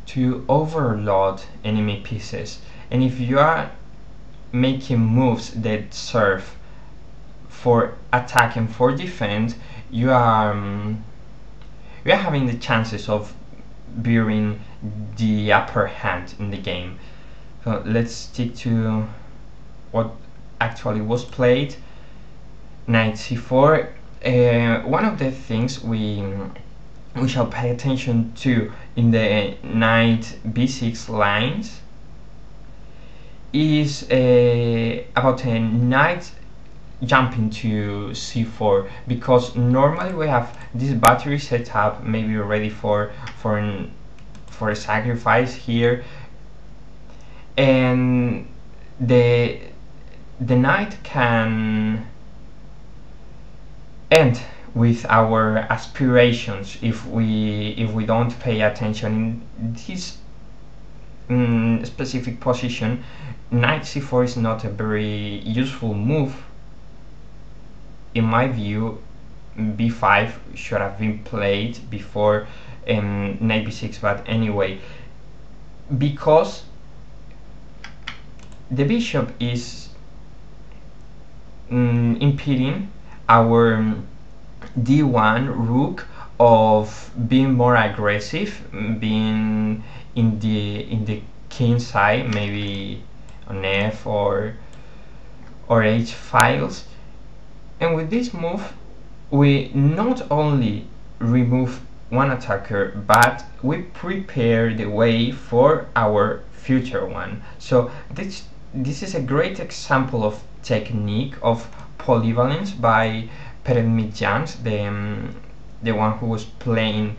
to overload enemy pieces, and if you are making moves that serve for attack and for defense, you are having the chances of bearing the upper hand in the game. So let's stick to what actually was played. Knight c4. One of the things we shall pay attention to in the knight b6 lines is about a knight jumping to c4, because normally we have this battery set up, maybe ready for a sacrifice here, and the knight can end with our aspirations if we don't pay attention in this specific position. Knight c4 is not a very useful move. In my view, b5 should have been played before knight b6, but anyway, because the bishop is impeding our d1 rook of being more aggressive, being in the king side, maybe on f or h files. And with this move, we not only remove one attacker, but we prepare the way for our future one. So this is a great example of technique of polyvalence by Pérez Mitjans, the one who was playing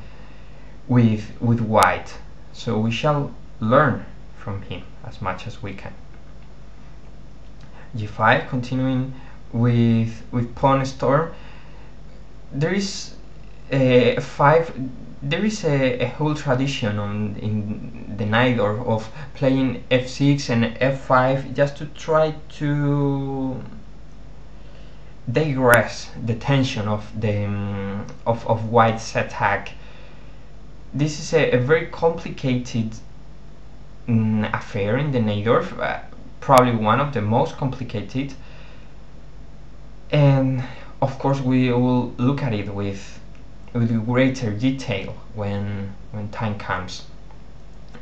with white. So we shall learn from him as much as we can. g5, continuing with pawn storm. There is a whole tradition in the Najdorf of playing f6 and f5 just to try to digress the tension of the of white's attack. This is a very complicated affair in the Najdorf, probably one of the most complicated, and of course we will look at it with greater detail when time comes.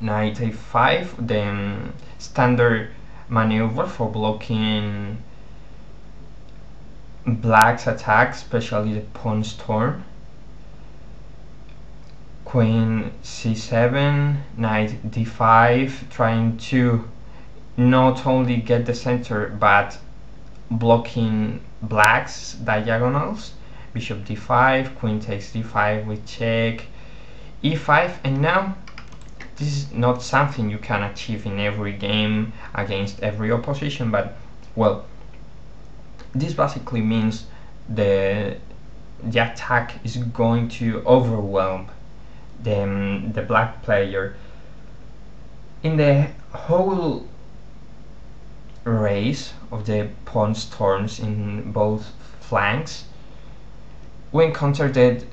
Knight a5, the standard maneuver for blocking black's attack, especially the pawn storm. Queen c7, knight d5, trying to not only get the center but blocking black's diagonals. Bishop d5, queen takes d5 with check, e5, and now this is not something you can achieve in every game against every opposition, but well, this basically means the attack is going to overwhelm the black player. In the whole race of the pawn storms in both flanks, we encounter that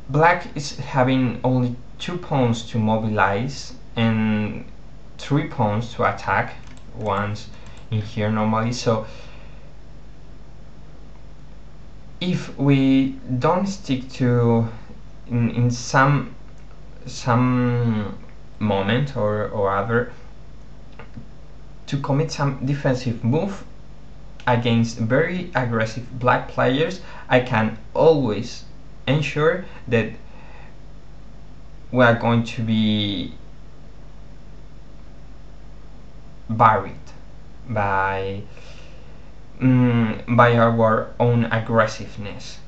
black is having only 2 pawns to mobilize and 3 pawns to attack, once in here normally. So if we don't stick to in some moment or other to commit some defensive move against very aggressive black players, I can always ensure that we are going to be buried by our own aggressiveness.